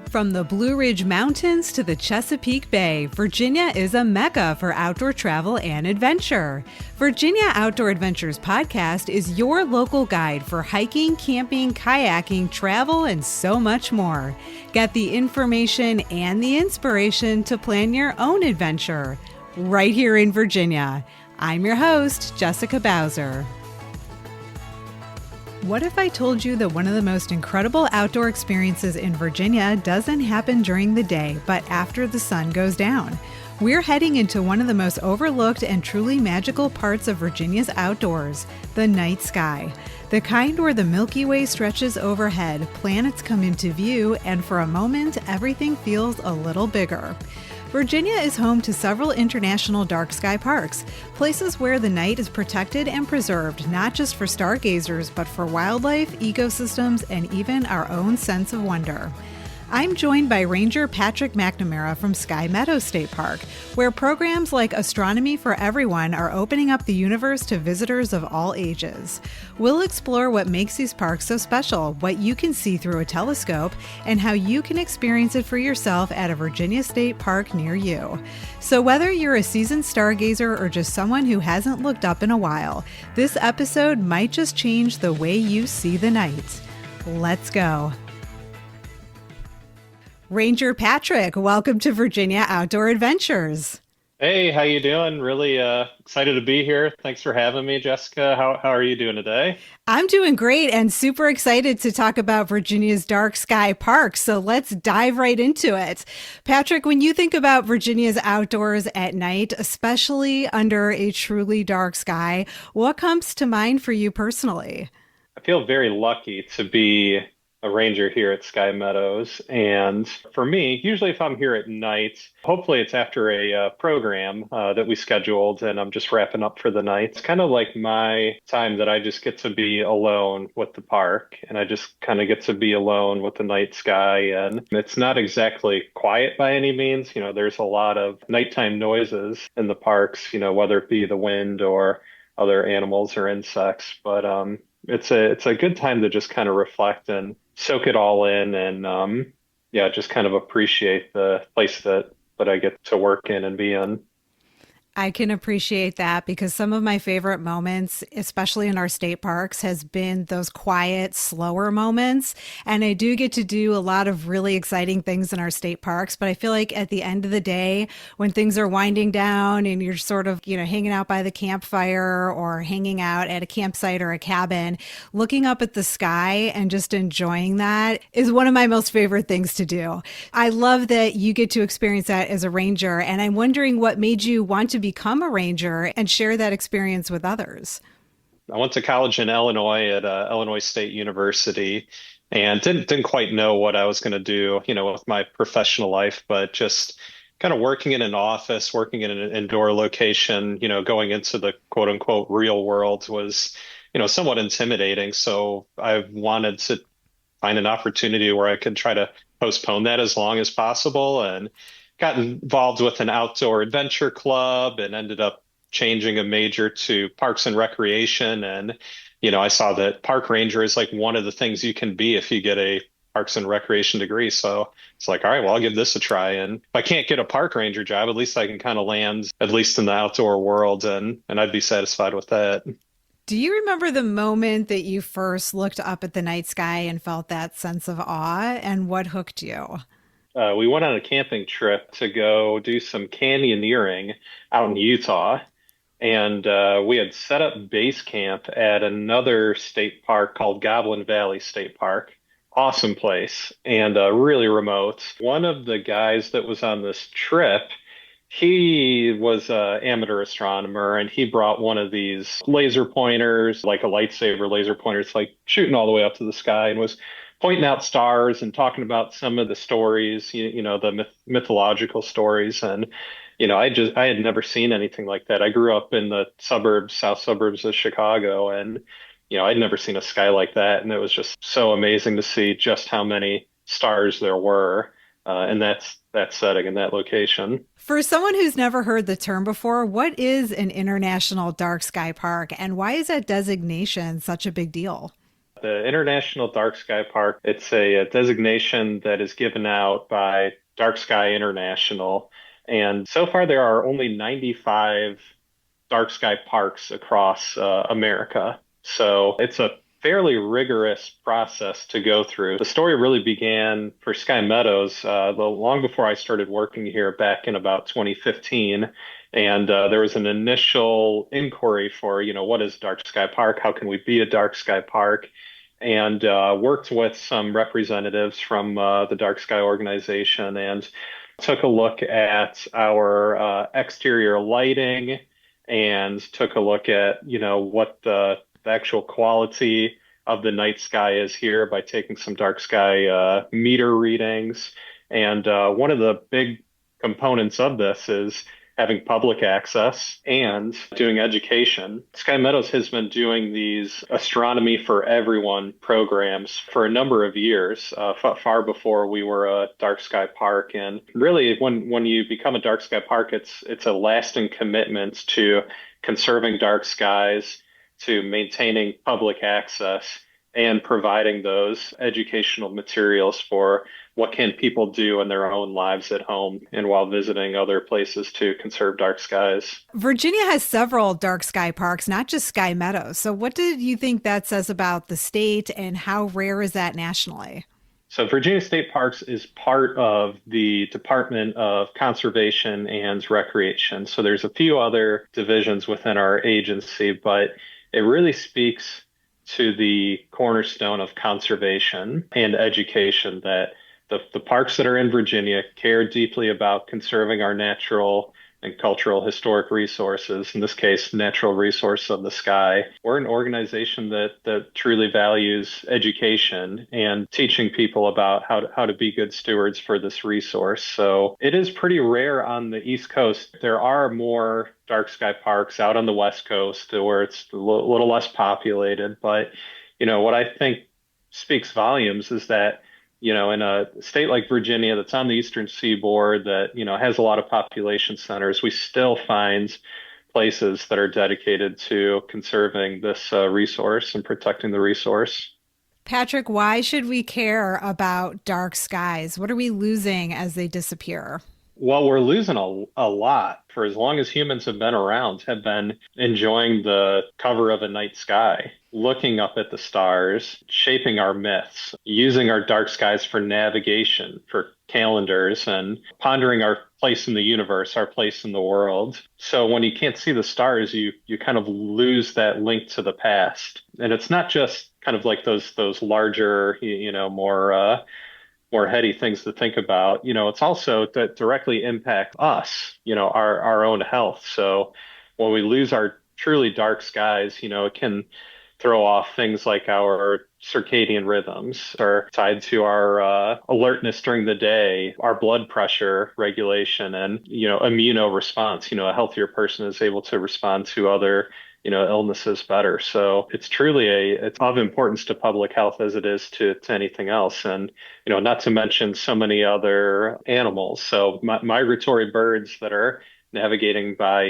From the Blue Ridge Mountains to the Chesapeake Bay, Virginia is a mecca for outdoor travel and adventure. Virginia Outdoor Adventures Podcast is your local guide for hiking, camping, kayaking, travel, and so much more. Get the information and the inspiration to plan your own adventure right here in Virginia. I'm your host, Jessica Bowser. What if I told you that one of the most incredible outdoor experiences in Virginia doesn't happen during the day, but after the sun goes down? We're heading into one of the most overlooked and truly magical parts of Virginia's outdoors, the night sky. The kind where the Milky Way stretches overhead, planets come into view, and for a moment, everything feels a little bigger. Virginia is home to several international dark sky parks, places where the night is protected and preserved not just for stargazers, but for wildlife, ecosystems, and even our own sense of wonder. I'm joined by Ranger Patrick Mcnamara from Sky Meadows State Park, where programs like Astronomy for Everyone are opening up the universe to visitors of all ages. We'll explore what makes these parks so special, what you can see through a telescope, and how you can experience it for yourself at a Virginia State Park near you. So whether you're a seasoned stargazer or just someone who hasn't looked up in a while, this episode might just change the way you see the night. Let's go. Ranger Patrick, welcome to Virginia Outdoor Adventures. Hey, how you doing? Really excited to be here. Thanks for having me, Jessica. How are you doing today? I'm doing great and super excited to talk about Virginia's dark sky park. So let's dive right into it. Patrick, when you think about Virginia's outdoors at night, especially under a truly dark sky, what comes to mind for you personally? I feel very lucky to be a ranger here at Sky Meadows. And for me, usually if I'm here at night, hopefully it's after a program that we scheduled and I'm just wrapping up for the night. It's kind of like my time that I just get to be alone with the park and I just kind of get to be alone with the night sky. And it's not exactly quiet by any means. You know, there's a lot of nighttime noises in the parks, you know, whether it be the wind or other animals or insects. But it's a good time to just kind of reflect and soak it all in and just kind of appreciate the place that I get to work in and be in. I can appreciate that because some of my favorite moments, especially in our state parks, has been those quiet, slower moments. And I do get to do a lot of really exciting things in our state parks. But I feel like at the end of the day, when things are winding down and you're sort of, hanging out by the campfire or hanging out at a campsite or a cabin, looking up at the sky and just enjoying that is one of my most favorite things to do. I love that you get to experience that as a ranger. And I'm wondering what made you want to become a ranger and share that experience with others. I went to college in Illinois at Illinois State University and didn't quite know what I was going to do, with my professional life, but just kind of working in an office, working in an indoor location, going into the quote unquote real world was, somewhat intimidating. So I wanted to find an opportunity where I could try to postpone that as long as possible and got involved with an outdoor adventure club and ended up changing a major to parks and recreation. And, I saw that park ranger is like one of the things you can be if you get a parks and recreation degree. So it's like, all right, well, I'll give this a try. And if I can't get a park ranger job, at least I can kind of land at least in the outdoor world and I'd be satisfied with that. Do you remember the moment that you first looked up at the night sky and felt that sense of awe and what hooked you? We went on a camping trip to go do some canyoneering out in Utah. And we had set up base camp at another state park called Goblin Valley State Park. Awesome place and really remote. One of the guys that was on this trip, he was an amateur astronomer and he brought one of these laser pointers, like a lightsaber laser pointer. It's like shooting all the way up to the sky and was pointing out stars and talking about some of the stories, the mythological stories. And, I had never seen anything like that. I grew up in the south suburbs of Chicago, and, I'd never seen a sky like that. And it was just so amazing to see just how many stars there were in that setting, in that location. For someone who's never heard the term before, what is an international dark sky park and why is that designation such a big deal? the International Dark Sky Park. It's a designation that is given out by Dark Sky International. And so far, there are only 95 dark sky parks across America. So it's a fairly rigorous process to go through. The story really began for Sky Meadows long before I started working here back in about 2015. And there was an initial inquiry for, what is Dark Sky Park? How can we be a dark sky park? And worked with some representatives from the Dark Sky organization and took a look at our exterior lighting and took a look at, what the actual quality of the night sky is here by taking some dark sky meter readings. And one of the big components of this is having public access and doing education. Sky Meadows has been doing these Astronomy for Everyone programs for a number of years, far before we were a dark sky park. And really, when you become a dark sky park, it's a lasting commitment to conserving dark skies, to maintaining public access, and providing those educational materials for what can people do in their own lives at home and while visiting other places to conserve dark skies. Virginia has several dark sky parks, not just Sky Meadows. So what did you think that says about the state, and how rare is that nationally? So Virginia State Parks is part of the Department of Conservation and Recreation. So there's a few other divisions within our agency, but it really speaks to the cornerstone of conservation and education that the parks that are in Virginia care deeply about conserving our natural and cultural historic resources, in this case, natural resource of the sky. We're an organization that truly values education and teaching people about how to be good stewards for this resource. So it is pretty rare on the East Coast. There are more dark sky parks out on the West Coast where it's a little less populated. But, what I think speaks volumes is that in a state like Virginia that's on the eastern seaboard that, has a lot of population centers, we still find places that are dedicated to conserving this resource and protecting the resource. Patrick, why should we care about dark skies? What are we losing as they disappear? Well, we're losing a lot. For as long as humans have been around, have been enjoying the cover of a night sky, looking up at the stars, shaping our myths, using our dark skies for navigation, for calendars, and pondering our place in the universe, our place in the world. So when you can't see the stars, you kind of lose that link to the past. And it's not just kind of like those larger, more heady things to think about. It's also that directly impact us, our own health. So when we lose our truly dark skies, it can throw off things like our circadian rhythms are tied to our alertness during the day, our blood pressure regulation, and, immunoresponse. A healthier person is able to respond to other illnesses better. So it's truly it's of importance to public health as it is to anything else. And, not to mention so many other animals. So migratory birds that are navigating by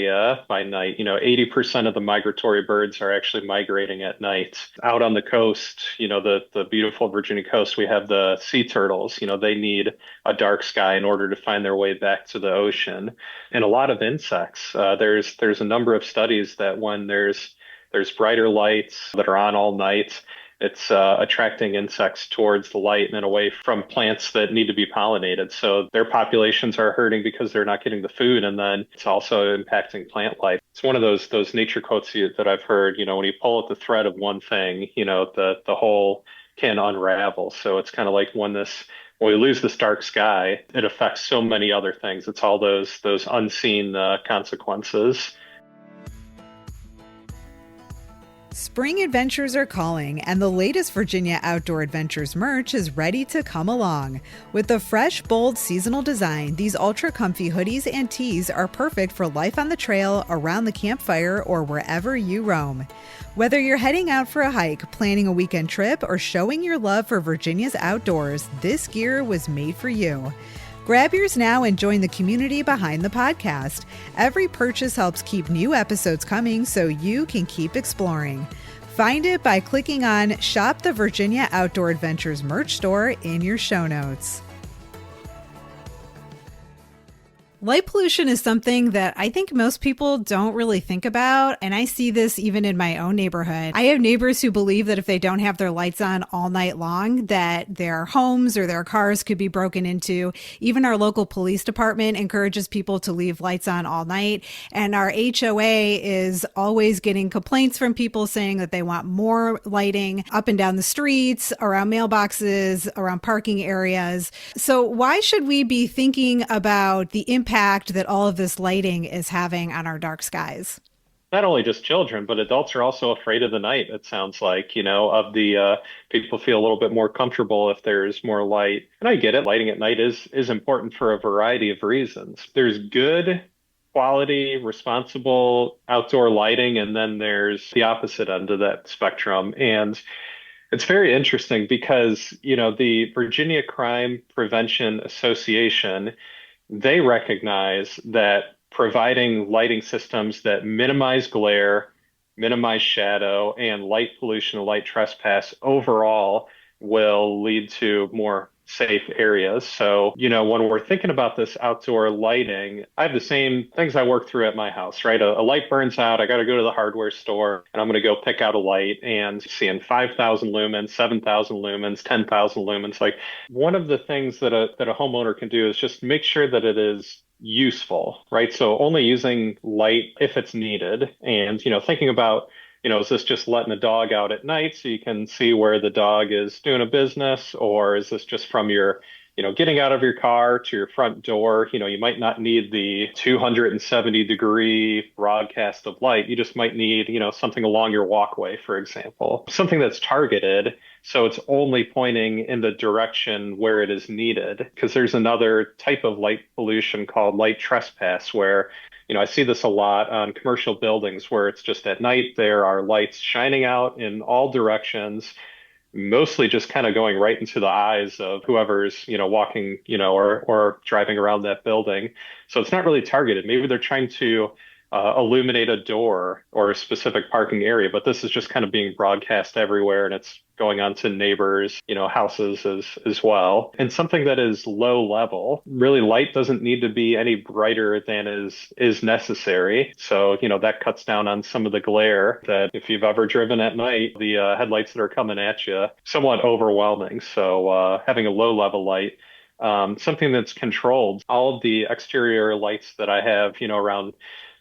night, 80% of the migratory birds are actually migrating at night. Out on the coast, the beautiful Virginia coast, we have the sea turtles. They need a dark sky in order to find their way back to the ocean. And a lot of insects. There's a number of studies that when there's brighter lights that are on all night, it's attracting insects towards the light and then away from plants that need to be pollinated. So their populations are hurting because they're not getting the food, and then it's also impacting plant life. It's one of those nature quotes that I've heard. When you pull at the thread of one thing, the whole can unravel. So it's kind of like when we lose this dark sky, it affects so many other things. It's all those unseen consequences. Spring adventures are calling, and the latest Virginia Outdoor Adventures merch is ready to come along. With the fresh, bold seasonal design, these ultra comfy hoodies and tees are perfect for life on the trail, around the campfire, or wherever you roam. Whether you're heading out for a hike, planning a weekend trip, or showing your love for Virginia's outdoors, this gear was made for you. Grab yours now and join the community behind the podcast. Every purchase helps keep new episodes coming so you can keep exploring. Find it by clicking on Shop the Virginia Outdoor Adventures merch store in your show notes. Light pollution is something that I think most people don't really think about, and I see this even in my own neighborhood. I have neighbors who believe that if they don't have their lights on all night long, that their homes or their cars could be broken into. Even our local police department encourages people to leave lights on all night, and our HOA is always getting complaints from people saying that they want more lighting up and down the streets, around mailboxes, around parking areas. So why should we be thinking about the impact that all of this lighting is having on our dark skies? Not only just children, but adults are also afraid of the night, it sounds like, people feel a little bit more comfortable if there's more light. And I get it. Lighting at night is important for a variety of reasons. There's good quality, responsible outdoor lighting, and then there's the opposite end of that spectrum. And it's very interesting because, the Virginia Crime Prevention Association, they recognize that providing lighting systems that minimize glare, minimize shadow, and light pollution and light trespass overall will lead to more safe areas. So, when we're thinking about this outdoor lighting, I have the same things I work through at my house, right? A light burns out. I got to go to the hardware store and I'm going to go pick out a light and seeing 5,000 lumens, 7,000 lumens, 10,000 lumens. Like one of the things that a homeowner can do is just make sure that it is useful, right? So only using light if it's needed. And, thinking about is this just letting the dog out at night so you can see where the dog is doing a business? Or is this just from your, getting out of your car to your front door? You might not need the 270-degree broadcast of light. You just might need, something along your walkway, for example, something that's targeted. So it's only pointing in the direction where it is needed. Because there's another type of light pollution called light trespass where I see this a lot on commercial buildings where it's just at night, there are lights shining out in all directions, mostly just kind of going right into the eyes of whoever's, walking, or driving around that building. So it's not really targeted. Maybe they're trying to illuminate a door or a specific parking area, but this is just kind of being broadcast everywhere and it's going on to neighbors, houses as well. And something that is low level, really light doesn't need to be any brighter than is necessary. So, that cuts down on some of the glare that if you've ever driven at night, the headlights that are coming at you, somewhat overwhelming. So having a low level light, something that's controlled. All of the exterior lights that I have, around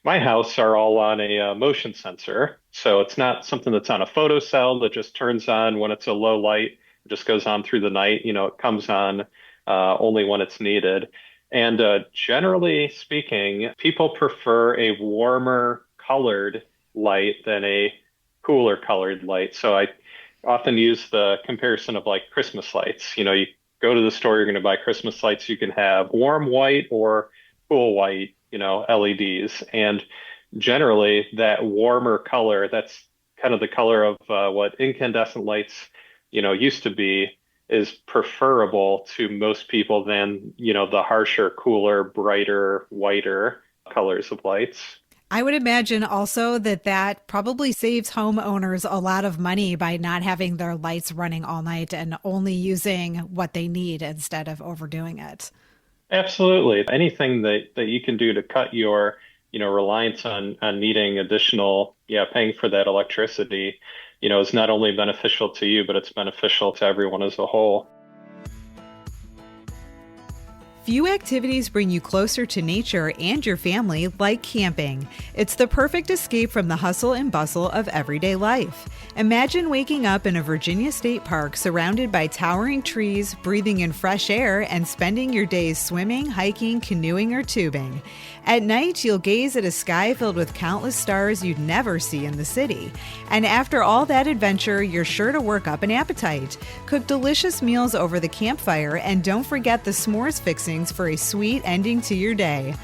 my house are all on a motion sensor. So it's not something that's on a photocell that just turns on when it's a low light. It just goes on through the night. It comes on only when it's needed. And generally speaking, people prefer a warmer colored light than a cooler colored light. So I often use the comparison of like Christmas lights. You go to the store, you're going to buy Christmas lights. You can have warm white or cool white, LEDs. And generally that warmer color, that's kind of the color of what incandescent lights, used to be, is preferable to most people than, the harsher, cooler, brighter, whiter colors of lights. I would imagine also that probably saves homeowners a lot of money by not having their lights running all night and only using what they need instead of overdoing it. Absolutely. Anything that you can do to cut your, reliance on needing additional, paying for that electricity, is not only beneficial to you, but it's beneficial to everyone as a whole. Few activities bring you closer to nature and your family like camping. It's the perfect escape from the hustle and bustle of everyday life. Imagine waking up in a Virginia State Park surrounded by towering trees, breathing in fresh air, and spending your days swimming, hiking, canoeing, or tubing. At night, you'll gaze at a sky filled with countless stars you'd never see in the city. And after all that adventure, you're sure to work up an appetite. Cook delicious meals over the campfire, and don't forget the s'mores fixings for a sweet ending to your day.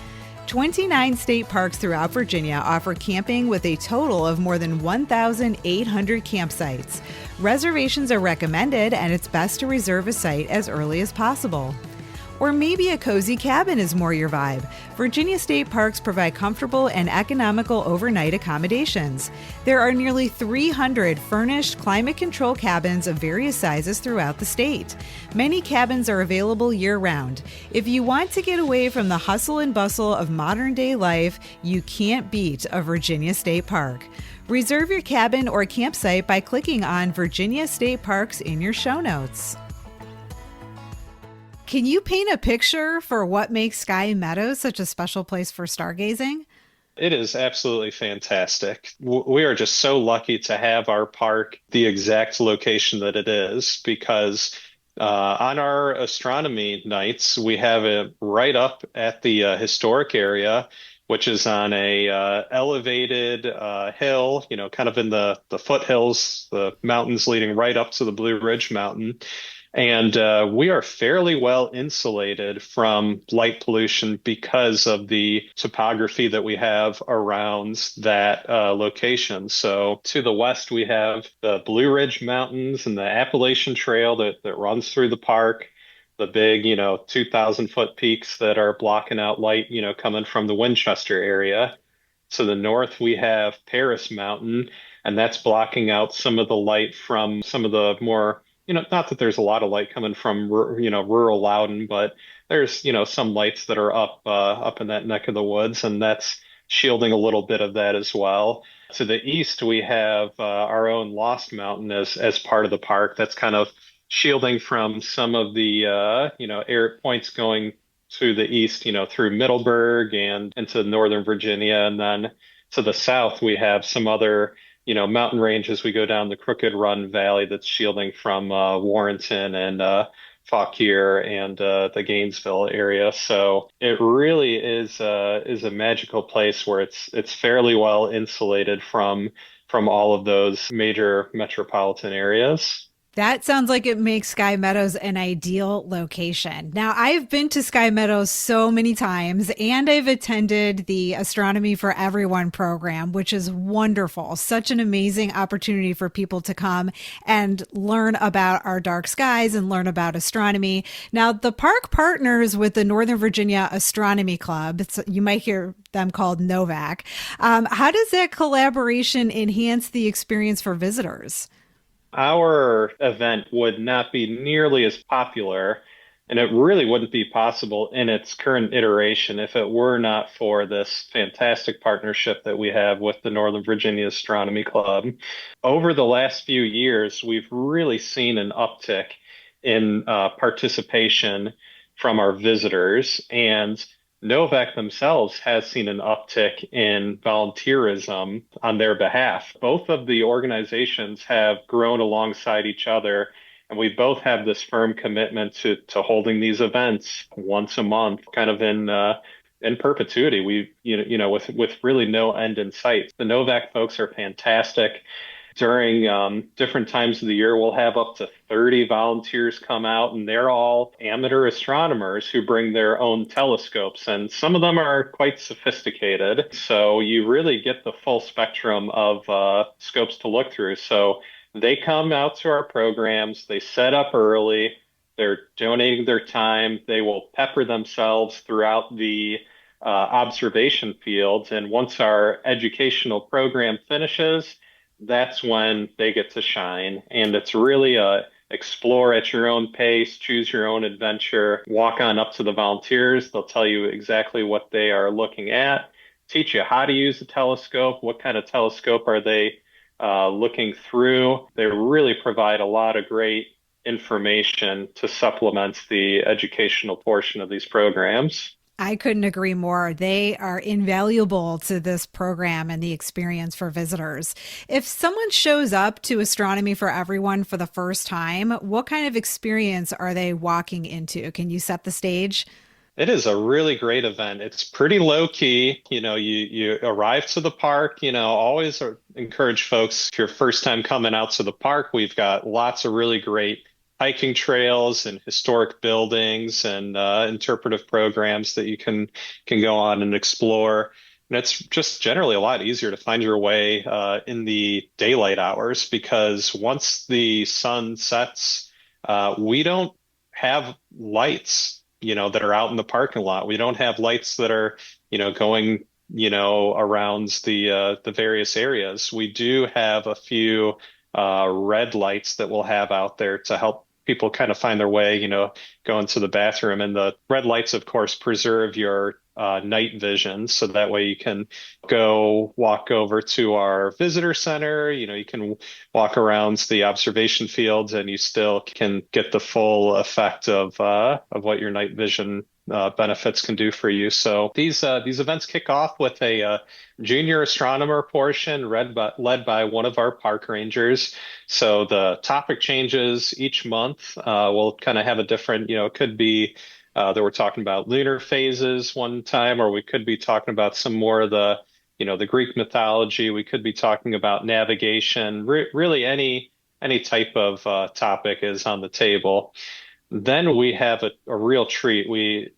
29 state parks throughout Virginia offer camping with a total of more than 1,800 campsites. Reservations are recommended, and it's best to reserve a site as early as possible. Or maybe a cozy cabin is more your vibe. Virginia state parks provide comfortable and economical overnight accommodations. There are nearly 300 furnished climate control cabins of various sizes throughout the state. Many cabins are available year-round. If you want to get away from the hustle and bustle of modern-day life, you can't beat a Virginia state park. Reserve your cabin or campsite by clicking on Virginia State Parks in your show notes. Can you paint a picture for what makes Sky Meadows such a special place for stargazing? It is absolutely fantastic. We are just so lucky to have our park the exact location that it is because on our astronomy nights, we have it right up at the historic area, which is on a elevated hill, kind of in the foothills, the mountains leading right up to the Blue Ridge Mountain. And we are fairly well insulated from light pollution because of the topography that we have around that location. So to the west, we have the Blue Ridge Mountains and the Appalachian Trail that runs through the park, the big, 2,000-foot peaks that are blocking out light, coming from the Winchester area. To the north, we have Paris Mountain, and that's blocking out some of the light from some of the more not that there's a lot of light coming from, rural Loudon, but there's, some lights that are up in that neck of the woods, and that's shielding a little bit of that as well. To the east, we have our own Lost Mountain as part of the park. That's kind of shielding from some of the, air points going to the east, through Middleburg and into northern Virginia. And then to the south, we have some other mountain range as we go down the Crooked Run Valley that's shielding from Warrenton and Fauquier and the Gainesville area. So it really is a magical place where it's fairly well insulated from all of those major metropolitan areas. That sounds like it makes Sky Meadows an ideal location. Now, I've been to Sky Meadows so many times, and I've attended the Astronomy for Everyone program, which is wonderful. Such an amazing opportunity for people to come and learn about our dark skies and learn about astronomy. Now, the park partners with the Northern Virginia Astronomy Club. You might hear them called NOVAC. How does that collaboration enhance the experience for visitors? Our event would not be nearly as popular, and it really wouldn't be possible in its current iteration if it were not for this fantastic partnership that we have with the Northern Virginia Astronomy Club. Over the last few years, we've really seen an uptick in participation from our visitors, and Novak themselves has seen an uptick in volunteerism on their behalf. Both of the organizations have grown alongside each other, and we both have this firm commitment to holding these events once a month, kind of in perpetuity. We, with really no end in sight. The Novak folks are fantastic. During different times of the year, we'll have up to 30 volunteers come out, and they're all amateur astronomers who bring their own telescopes, and some of them are quite sophisticated. So you really get the full spectrum of scopes to look through. So they come out to our programs, they set up early, they're donating their time, they will pepper themselves throughout the observation fields, and once our educational program finishes, that's when they get to shine. And it's really explore at your own pace, choose your own adventure, walk on up to the volunteers. They'll tell you exactly what they are looking at, teach you how to use the telescope, what kind of telescope are they looking through. They really provide a lot of great information to supplement the educational portion of these programs. I couldn't agree more. They are invaluable to this program and the experience for visitors. If someone shows up to Astronomy for Everyone for the first time, what kind of experience are they walking into? Can you set the stage? It is a really great event. It's pretty low key. You arrive to the park, always encourage folks, if your first time coming out to the park, we've got lots of really great hiking trails and historic buildings and interpretive programs that you can go on and explore. And it's just generally a lot easier to find your way in the daylight hours because once the sun sets, we don't have lights that are out in the parking lot. We don't have lights that are, going, around the various areas. We do have a few red lights that we'll have out there to help people kind of find their way, going to the bathroom. And the red lights, of course, preserve your night vision. So that way you can go walk over to our visitor center. You can walk around the observation fields and you still can get the full effect of what your night vision benefits can do for you. So these events kick off with a junior astronomer portion led by one of our park rangers. So the topic changes each month. We'll kind of have a different, it could be that we're talking about lunar phases one time, or we could be talking about some more of the Greek mythology. We could be talking about navigation. Really, any type of topic is on the table. Then we have a real treat.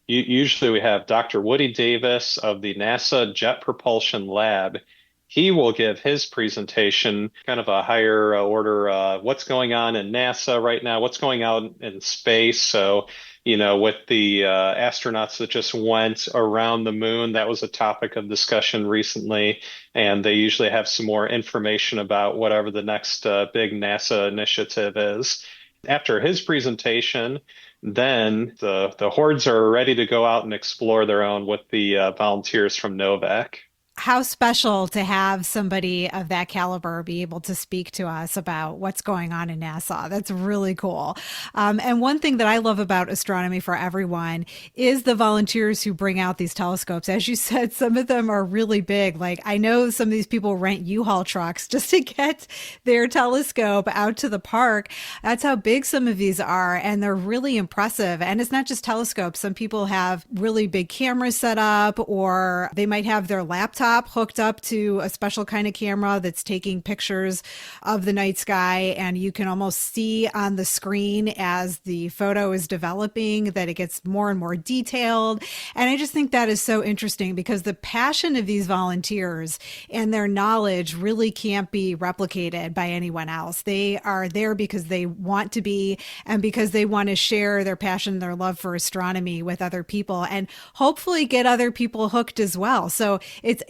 Usually we have Dr. Woody Davis of the NASA Jet Propulsion Lab. He will give his presentation, kind of a higher order, what's going on in NASA right now, what's going on in space. So, with the astronauts that just went around the moon, that was a topic of discussion recently. And they usually have some more information about whatever the next big NASA initiative is. After his presentation, then the hordes are ready to go out and explore their own with the volunteers from Novak. How special to have somebody of that caliber be able to speak to us about what's going on in NASA. That's really cool. And one thing that I love about Astronomy for Everyone is the volunteers who bring out these telescopes. As you said, some of them are really big. Like I know some of these people rent U-Haul trucks just to get their telescope out to the park. That's how big some of these are. And they're really impressive. And it's not just telescopes. Some people have really big cameras set up, or they might have their laptop hooked up to a special kind of camera that's taking pictures of the night sky. And you can almost see on the screen as the photo is developing that it gets more and more detailed. And I just think that is so interesting because the passion of these volunteers and their knowledge really can't be replicated by anyone else. They are there because they want to be and because they want to share their passion, their love for astronomy with other people and hopefully get other people hooked as well. So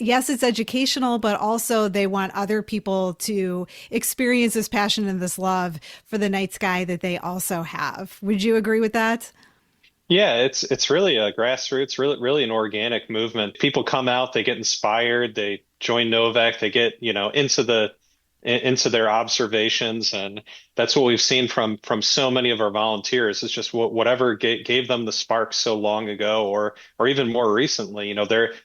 yes, it's educational, but also they want other people to experience this passion and this love for the night sky that they also have. Would you agree with that? Yeah, it's really a grassroots, really an organic movement. People come out, they get inspired, they join Novak, they get, into their observations, and that's what we've seen from so many of our volunteers. It's just whatever gave them the spark so long ago, or even more recently.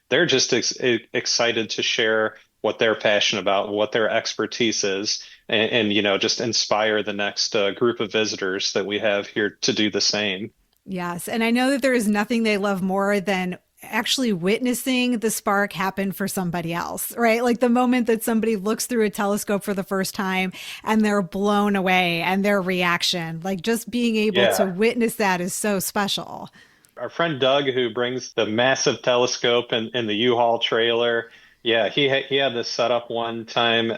They're just excited to share what they're passionate about, what their expertise is, and just inspire the next group of visitors that we have here to do the same. Yes. And I know that there is nothing they love more than actually witnessing the spark happen for somebody else, right? Like the moment that somebody looks through a telescope for the first time and they're blown away and their reaction, like just being able to Yeah. witness that is so special. Our friend Doug, who brings the massive telescope in the U-Haul trailer, yeah, he had this set up one time,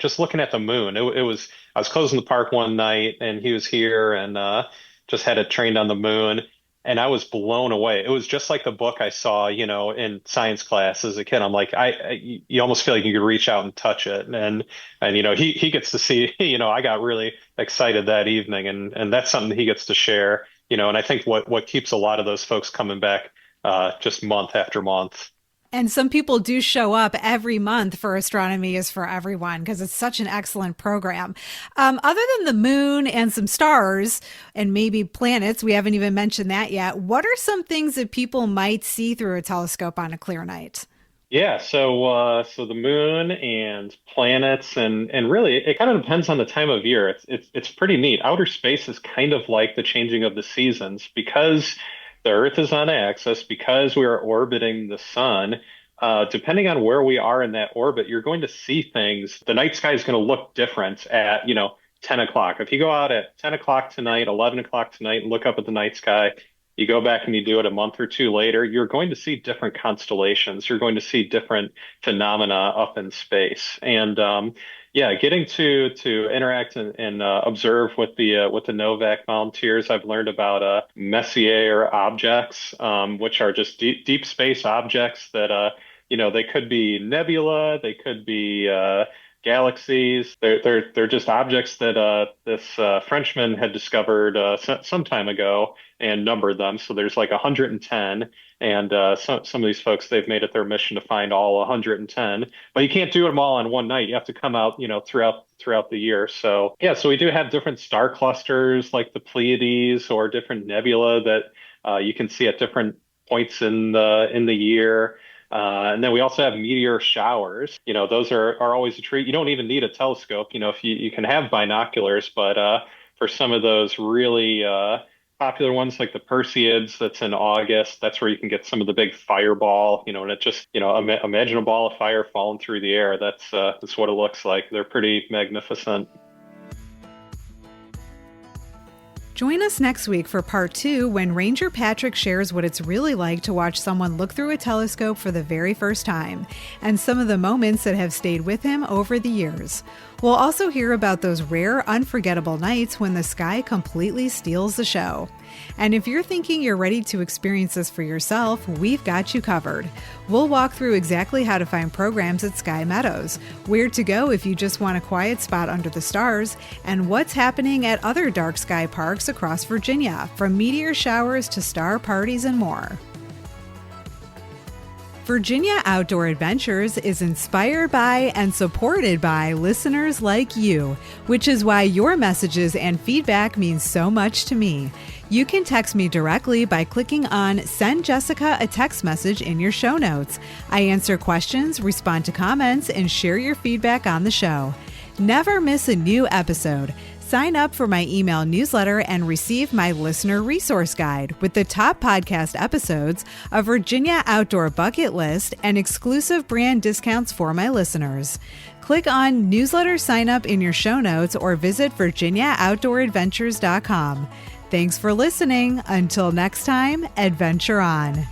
just looking at the moon. It was I was closing the park one night, and he was here, and just had it trained on the moon, and I was blown away. It was just like the book I saw, in science class as a kid. I'm like, you almost feel like you could reach out and touch it, and he gets to see, I got really excited that evening, and that's something he gets to share. And I think what keeps a lot of those folks coming back just month after month. And some people do show up every month for Astronomy is for Everyone because it's such an excellent program. Other than the moon and some stars and maybe planets, we haven't even mentioned that yet. What are some things that people might see through a telescope on a clear night? Yeah, so the moon and planets and really it kind of depends on the time of year. It's pretty neat. Outer space is kind of like the changing of the seasons because the Earth is on axis, because we are orbiting the sun. Depending on where we are in that orbit, you're going to see things. The night sky is going to look different at, 10 o'clock. If you go out at 10 o'clock tonight, 11 o'clock tonight, and look up at the night sky, You go back and you do it a month or two later, you're going to see different constellations. You're going to see different phenomena up in space. And yeah, getting to interact and observe with the Novak volunteers, I've learned about Messier objects, which are just deep space objects that they could be nebula, they could be galaxies. They're just objects that this Frenchman had discovered some time ago and numbered them. So there's like 110, and some of these folks, they've made it their mission to find all 110. But you can't do them all in one night. You have to come out, throughout the year. So yeah, so we do have different star clusters like the Pleiades or different nebula that you can see at different points in the year. And then we also have meteor showers. Those are always a treat. You don't even need a telescope. If you can have binoculars, but for some of those really popular ones like the Perseids, that's in August, that's where you can get some of the big fireball. And it just, imagine a ball of fire falling through the air. That's what it looks like. They're pretty magnificent. Join us next week for part 2 when Ranger Patrick shares what it's really like to watch someone look through a telescope for the very first time, and some of the moments that have stayed with him over the years. We'll also hear about those rare, unforgettable nights when the sky completely steals the show. And if you're thinking you're ready to experience this for yourself, we've got you covered. We'll walk through exactly how to find programs at Sky Meadows, where to go if you just want a quiet spot under the stars, and what's happening at other dark sky parks across Virginia, from meteor showers to star parties and more. Virginia Outdoor Adventures is inspired by and supported by listeners like you, which is why your messages and feedback mean so much to me. You can text me directly by clicking on Send Jessica a Text Message in your show notes. I answer questions, respond to comments, and share your feedback on the show. Never miss a new episode. Sign up for my email newsletter and receive my listener resource guide with the top podcast episodes, a Virginia Outdoor bucket list, and exclusive brand discounts for my listeners. Click on Newsletter Sign Up in your show notes or visit virginiaoutdooradventures.com. Thanks for listening. Until next time, adventure on.